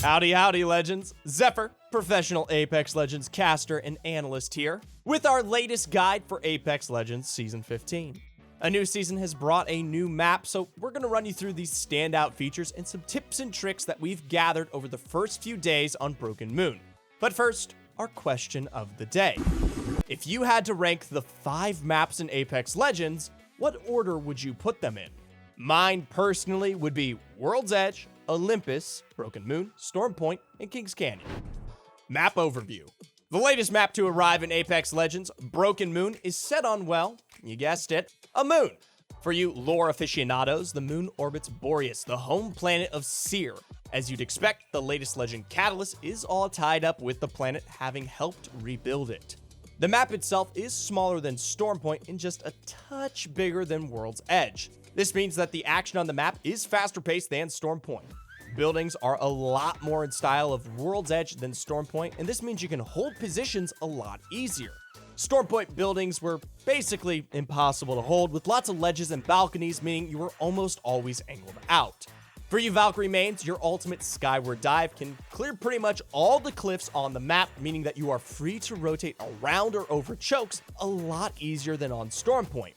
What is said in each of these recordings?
Howdy, howdy, legends. Zephyr, professional Apex Legends caster and analyst here, with our latest guide for Apex Legends Season 15. A new season has brought a new map, so we're going to run you through these standout features and some tips and tricks that we've gathered over the first few days on Broken Moon. But first, our question of the day. If you had to rank the 5 maps in Apex Legends, what order would you put them in? Mine, personally, would be World's Edge, Olympus, Broken Moon, Storm Point, and Kings Canyon. Map overview. The latest map to arrive in Apex Legends, Broken Moon, is set on, well, you guessed it, a moon. For you lore aficionados, the moon orbits Boreas, the home planet of Seer. As you'd expect, the latest legend Catalyst is all tied up with the planet, having helped rebuild it. The map itself is smaller than Storm Point and just a touch bigger than World's Edge. This means that the action on the map is faster paced than Storm Point. Buildings are a lot more in style of World's Edge than Storm Point, and this means you can hold positions a lot easier. Storm Point buildings were basically impossible to hold, with lots of ledges and balconies, meaning you were almost always angled out. For you Valkyrie mains, your ultimate skyward dive can clear pretty much all the cliffs on the map, meaning that you are free to rotate around or over chokes a lot easier than on Storm Point.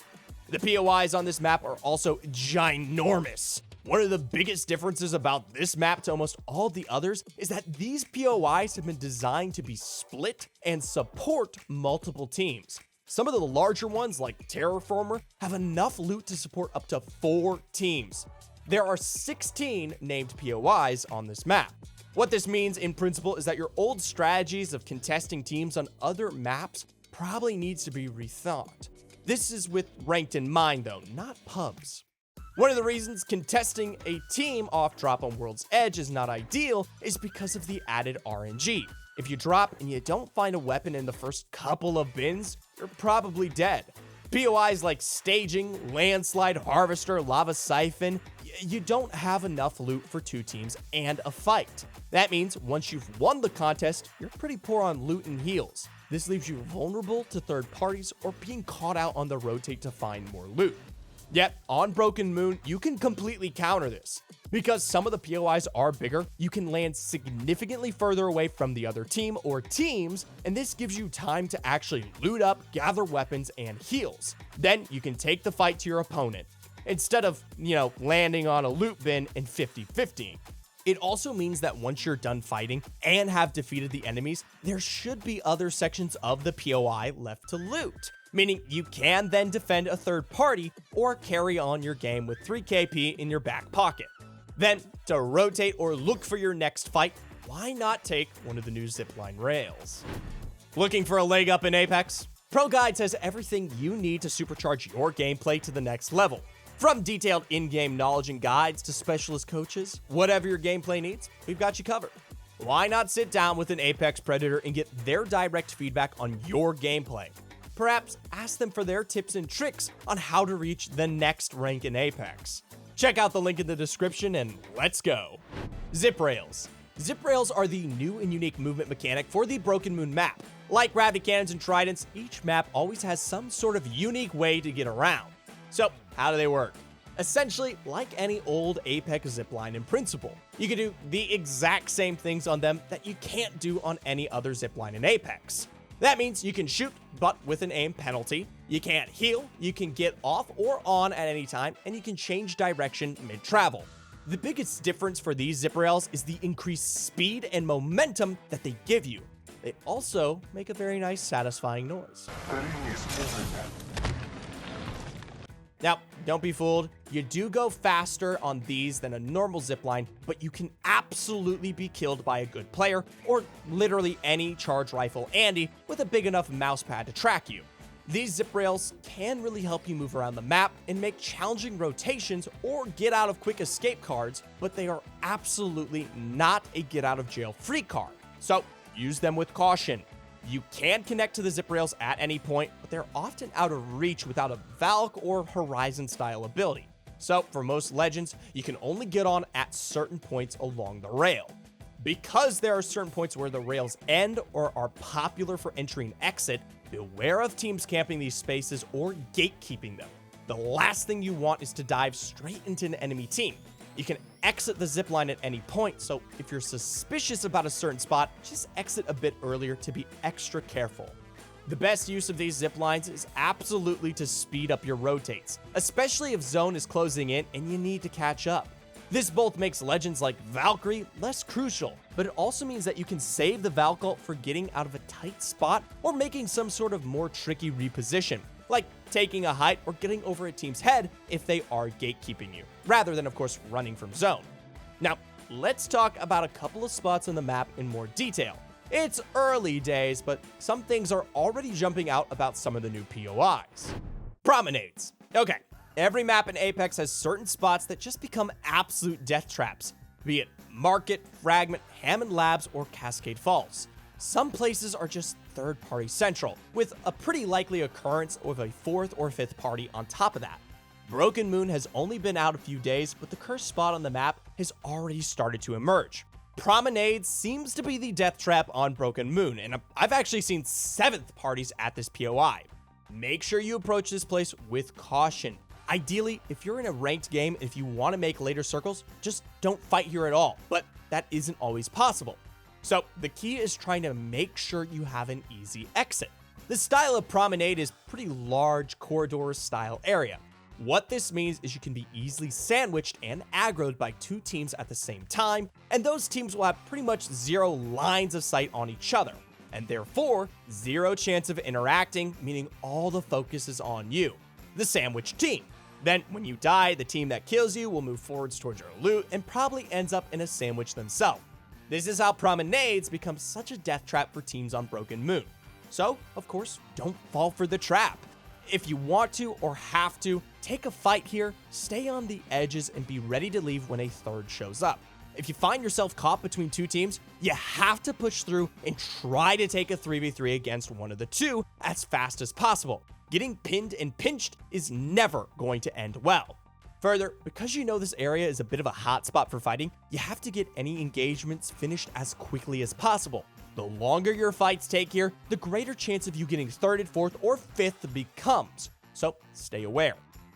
The POIs on this map are also ginormous. One of the biggest differences about this map to almost all the others is that these POIs have been designed to be split and support multiple teams. Some of the larger ones, like Terraformer, have enough loot to support up to 4 teams. There are 16 named POIs on this map. What this means in principle is that your old strategies of contesting teams on other maps probably needs to be rethought. This is with ranked in mind though, not pubs. One of the reasons contesting a team off drop on World's Edge is not ideal is because of the added RNG. If you drop and you don't find a weapon in the first couple of bins, you're probably dead. POIs like Staging, Landslide, Harvester, Lava Siphon, you don't have enough loot for 2 teams and a fight. That means once you've won the contest, you're pretty poor on loot and heals. This leaves you vulnerable to third parties or being caught out on the rotate to find more loot. Yet, on Broken Moon, you can completely counter this. Because some of the POIs are bigger, you can land significantly further away from the other team or teams, and this gives you time to actually loot up, gather weapons, and heals. Then you can take the fight to your opponent, instead of, landing on a loot bin and 50-50. It also means that once you're done fighting and have defeated the enemies, there should be other sections of the POI left to loot, meaning you can then defend a third party or carry on your game with 3 KP in your back pocket. Then, to rotate or look for your next fight, why not take one of the new zipline rails? Looking for a leg up in Apex? ProGuides has everything you need to supercharge your gameplay to the next level. From detailed in-game knowledge and guides to specialist coaches, whatever your gameplay needs, we've got you covered. Why not sit down with an Apex Predator and get their direct feedback on your gameplay? Perhaps ask them for their tips and tricks on how to reach the next rank in Apex. Check out the link in the description and let's go. Zip Rails. Zip Rails are the new and unique movement mechanic for the Broken Moon map. Like gravity cannons and tridents, each map always has some sort of unique way to get around. So, how do they work? Essentially, like any old Apex zipline in principle, you can do the exact same things on them that you can't do on any other zipline in Apex. That means you can shoot, but with an aim penalty, you can't heal, you can get off or on at any time, and you can change direction mid-travel. The biggest difference for these zip rails is the increased speed and momentum that they give you. They also make a very nice satisfying noise. Now, don't be fooled, you do go faster on these than a normal zipline, but you can absolutely be killed by a good player, or literally any charge rifle Andy with a big enough mousepad to track you. These zip rails can really help you move around the map and make challenging rotations or get out of quick escape cards, but they are absolutely not a get out of jail free card, so use them with caution. You can connect to the zip rails at any point, but they're often out of reach without a Valk or Horizon style ability. So for most legends, you can only get on at certain points along the rail. Because there are certain points where the rails end or are popular for entry and exit, beware of teams camping these spaces or gatekeeping them. The last thing you want is to dive straight into an enemy team. You can exit the zipline at any point, so if you're suspicious about a certain spot, just exit a bit earlier to be extra careful. The best use of these zip lines is absolutely to speed up your rotates, especially if zone is closing in and you need to catch up. This both makes legends like Valkyrie less crucial, but it also means that you can save the Valkyrie for getting out of a tight spot or making some sort of more tricky reposition, like taking a height or getting over a team's head if they are gatekeeping you, rather than of course running from zone. Now, let's talk about a couple of spots on the map in more detail. It's early days, but some things are already jumping out about some of the new POIs. Promenades. Okay, every map in Apex has certain spots that just become absolute death traps, be it Market, Fragment, Hammond Labs, or Cascade Falls. Some places are just third-party central, with a pretty likely occurrence of a fourth or fifth party on top of that. Broken Moon has only been out a few days, but the cursed spot on the map has already started to emerge. Promenade seems to be the death trap on Broken Moon, and I've actually seen 7th parties at this POI. Make sure you approach this place with caution. Ideally, if you're in a ranked game, if you want to make later circles, just don't fight here at all, but that isn't always possible. So the key is trying to make sure you have an easy exit. The style of Promenade is pretty large corridor style area. What this means is you can be easily sandwiched and aggroed by 2 teams at the same time, and those teams will have pretty much 0 lines of sight on each other, and therefore 0 chance of interacting, meaning all the focus is on you, the sandwiched team. Then when you die, the team that kills you will move forwards towards your loot and probably ends up in a sandwich themselves. This is how Promenades become such a death trap for teams on Broken Moon. So, of course, don't fall for the trap. If you want to or have to, take a fight here, stay on the edges, and be ready to leave when a third shows up. If you find yourself caught between 2 teams, you have to push through and try to take a 3v3 against one of the 2 as fast as possible. Getting pinned and pinched is never going to end well. Further, because you know this area is a bit of a hotspot for fighting, you have to get any engagements finished as quickly as possible. The longer your fights take here, the greater chance of you getting 3rd, 4th, or 5th becomes, so stay aware.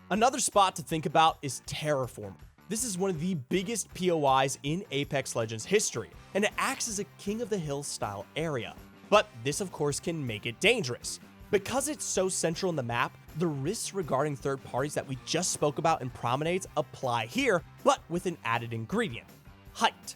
Another spot to think about is Terraform. This is one of the biggest POIs in Apex Legends history, and it acts as a King of the Hill style area. But this of course can make it dangerous. Because it's so central in the map, the risks regarding third parties that we just spoke about in Promenades apply here, but with an added ingredient: height.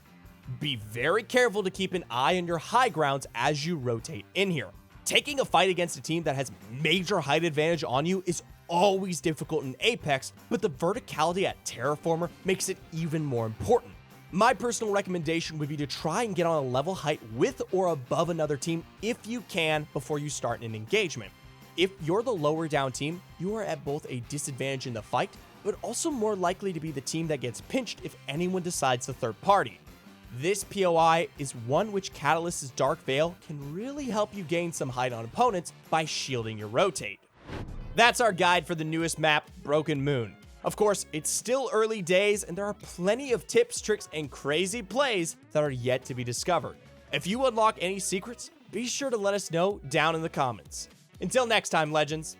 Be very careful to keep an eye on your high grounds as you rotate in here. Taking a fight against a team that has major height advantage on you is always difficult in Apex, but the verticality at Terraformer makes it even more important. My personal recommendation would be to try and get on a level height with or above another team if you can before you start an engagement. If you're the lower down team, you are at both a disadvantage in the fight, but also more likely to be the team that gets pinched if anyone decides to third party. This POI is one which Catalyst's Dark Veil can really help you gain some height on opponents by shielding your rotate. That's our guide for the newest map, Broken Moon. Of course, it's still early days and there are plenty of tips, tricks, and crazy plays that are yet to be discovered. If you unlock any secrets, be sure to let us know down in the comments. Until next time, Legends,